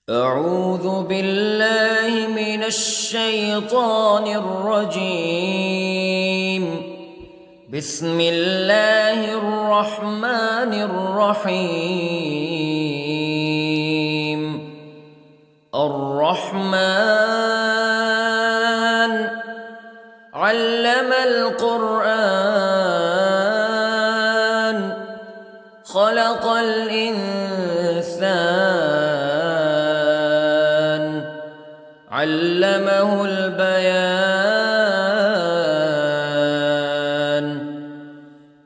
أعوذ بالله من الشيطان الرجيم. بسم الله الرحمن الرحيم. الرحمن علم القرآن خلق الإنسان علمه البيان.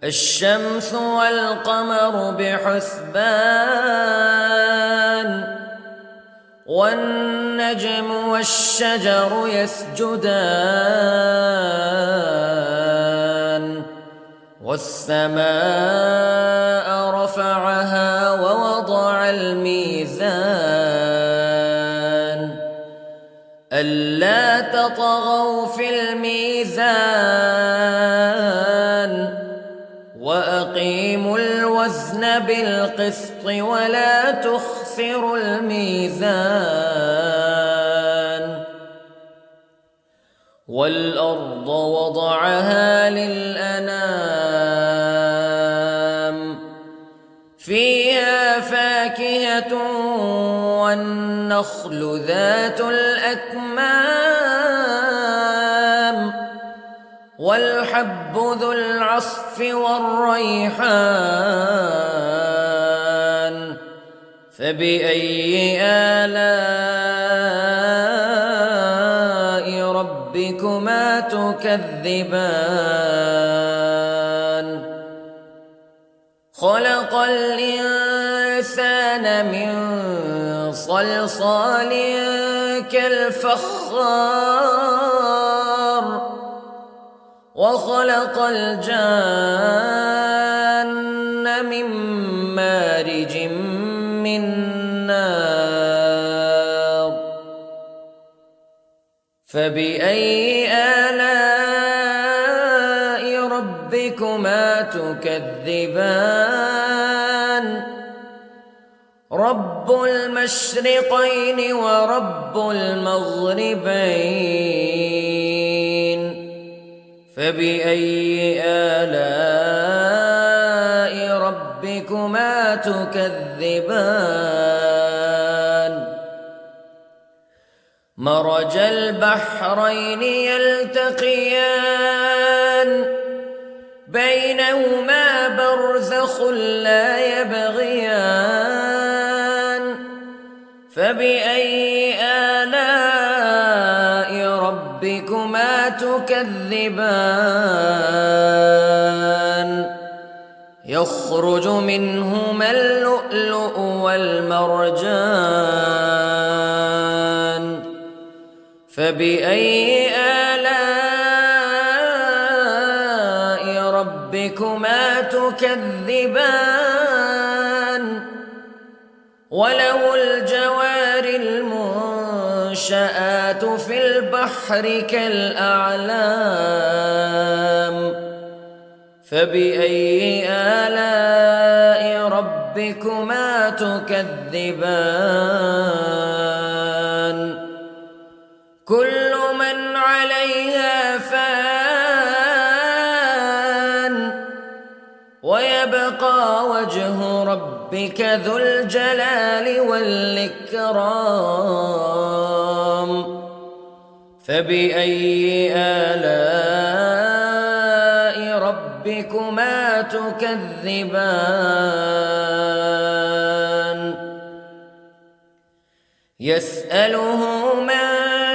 الشمس والقمر بحسبان والنجم والشجر يسجدان والسماء رفعها ووضع الميزان ألا تطغوا في الميزان وأقيموا الوزن بالقسط ولا تخسروا الميزان. والأرض وضعها للأنام فيها فاكهة والنخل ذات الأكمام والحب ذو العصف والريحان فبأي آلاء ربكما تكذبان. خلق الإنسان من صلصال كالفخار وخلق الجان من مارج من نار فبأي آلاء ربكما تكذبان. رب المشرقين ورب المغربين فبأي آلاء ربكما تكذبان. مرج البحرين يلتقيان بينهما برزخ لا يبغيان فبأي آلاء ربكما تكذبان. يخرج منهما اللؤلؤ والمرجان فبأي آلاء ربكما تكذبان. وله الجوار المنشآت في البحر كالأعلام فبأي آلاء ربكما تكذبان. كل من عليها فان ويبقى وجه ربك ذو الجلال والإكرام فبأي آلاء ربكما تكذبان. يسأله من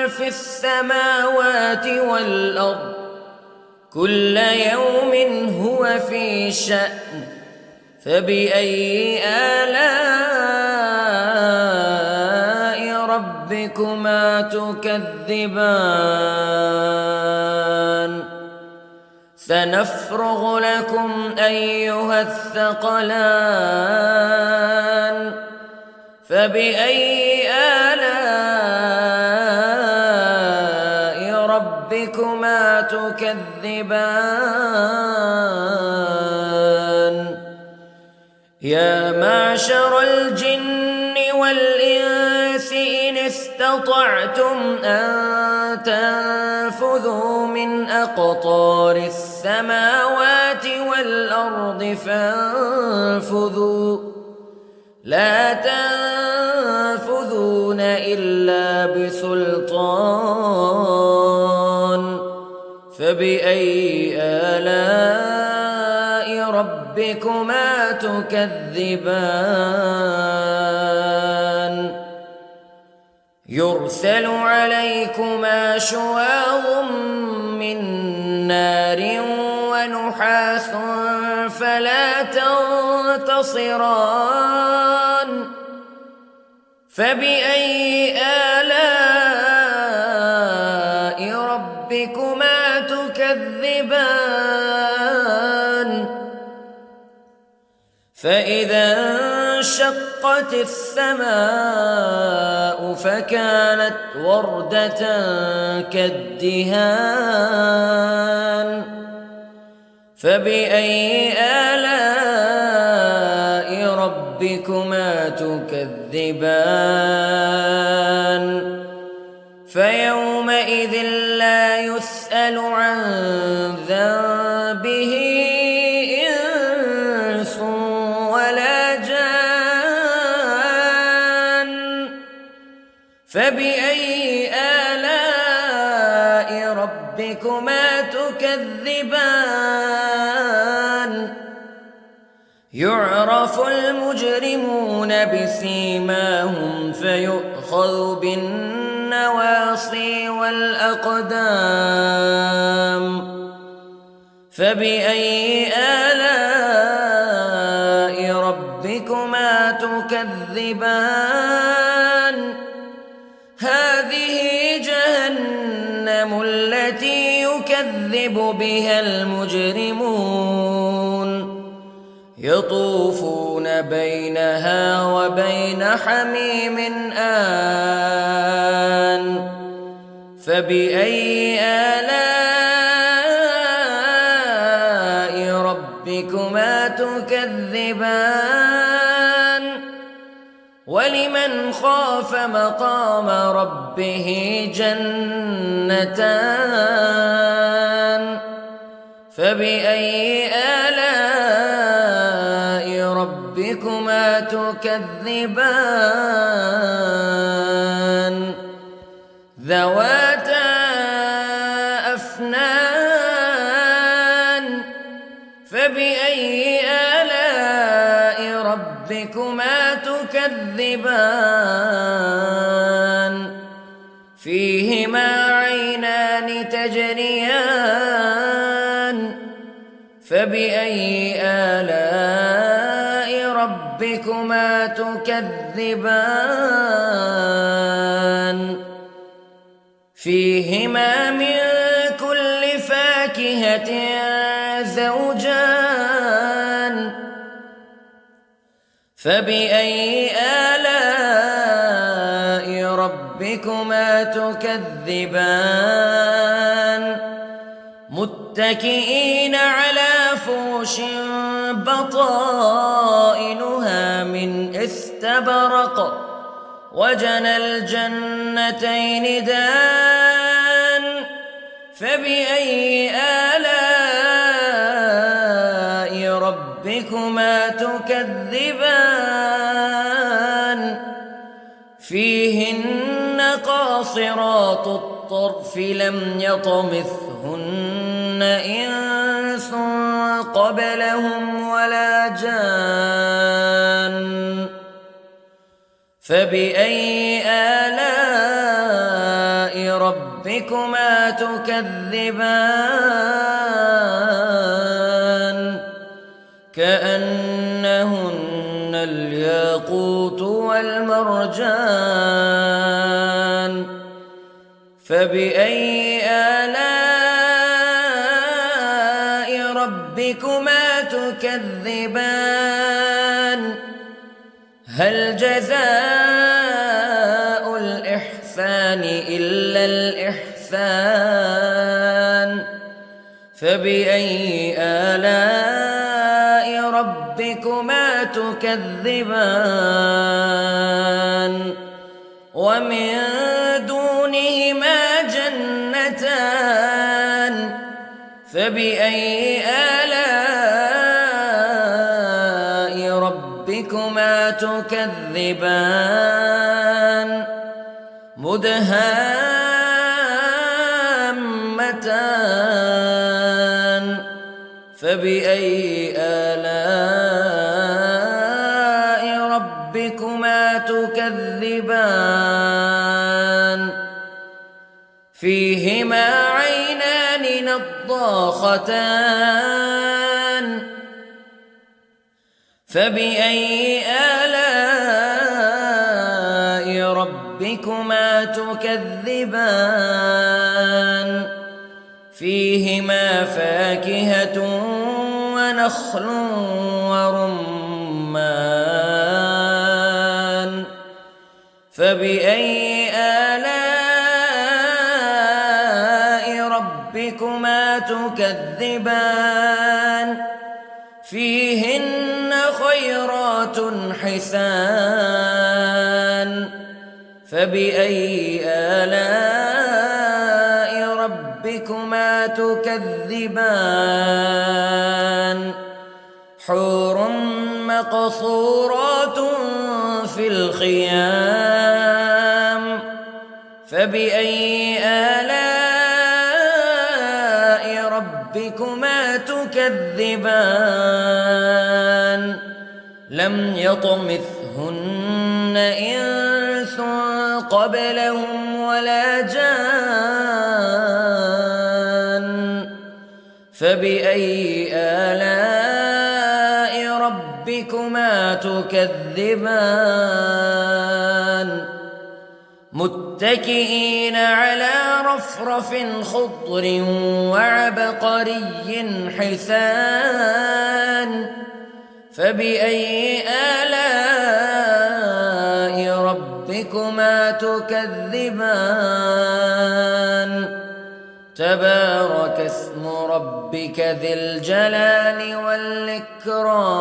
في السماوات والأرض كل يوم هو في شأن فبأي آلاء ربكما تكذبان. سنفرغ لكم أيها الثقلان فبأي آلاء ربكما تكذبان. يا معشر الجن والإنس استطعتم أن تنفذوا من أقطار السماوات والأرض فانفذوا لا تنفذون إلا بسلطان فبأي آلاء ربكما تكذبان يرسل عليكما شواظ من نار ونحاس فلا تنتصران فبأي آلاء ربكما تكذبان فإذا انشقت السماء فكانت وردة كالدهان فبأي آلاء ربكما تكذبان فيومئذ لا يسأل عن ذنبه إنس ولا جان فبأي آلاء ربكما تكذبان يعرف المجرمون بسيماهم فيؤخذ بالنواصي والأقدام فبأي آلاء ربكما تكذبان هذه جهنم التي يكذب بها المجرمون يطوفون بينها وبين حميم آن فبأي آلاء ربكما تكذبان ولمن خاف مقام ربه جنتان فبأي آلاء ربكما تكذبان ذواتا أفنان فبأي آلاء ربكما تكذبان فيهما عينان تجريان فبأي آلاء ربكما تكذبان فيهما من كل فاكهة زوجان فبأي آلاء ربكما تكذبان متكئين على فرش بطائنها من استبرق وجنى الجنتين دان فبأي آلاء ربكما تكذبان فيهن قاصرات الطرف لم يطمثهن إنس قبلهم ولا جان فبأي آلاء ربكما تكذبان كأنهن الياقوت والمرجان فبأي آلاء ربكما تكذبان هل جزاء الإحسان إلا الإحسان فبأي آلاء ربكما تكذبان ومن دونهما جنتان فبأي آلاء ربكما تكذبان مدهامتان فبأي آلاء ربكما تكذبان فيهما عينان نضاختان فبأي آلاء ربكما تكذبان فيهما فاكهة ونخل ورمان فبأي آلاء ربكما تكذبان فيهن خيرات حسان فبأي آلاء ربكما تكذبان حور مقصورات في الخيام فبأي آلاء ربكما تكذبان لم يطمثهن إنس قبلهم ولا جان فبأي آلاء ربكما تكذبان متكئين على رفرف خضر وعبقري حسان فبأي آلاء ربكما تكذبان تبارك اسم ربك ذي الجلال والإكرام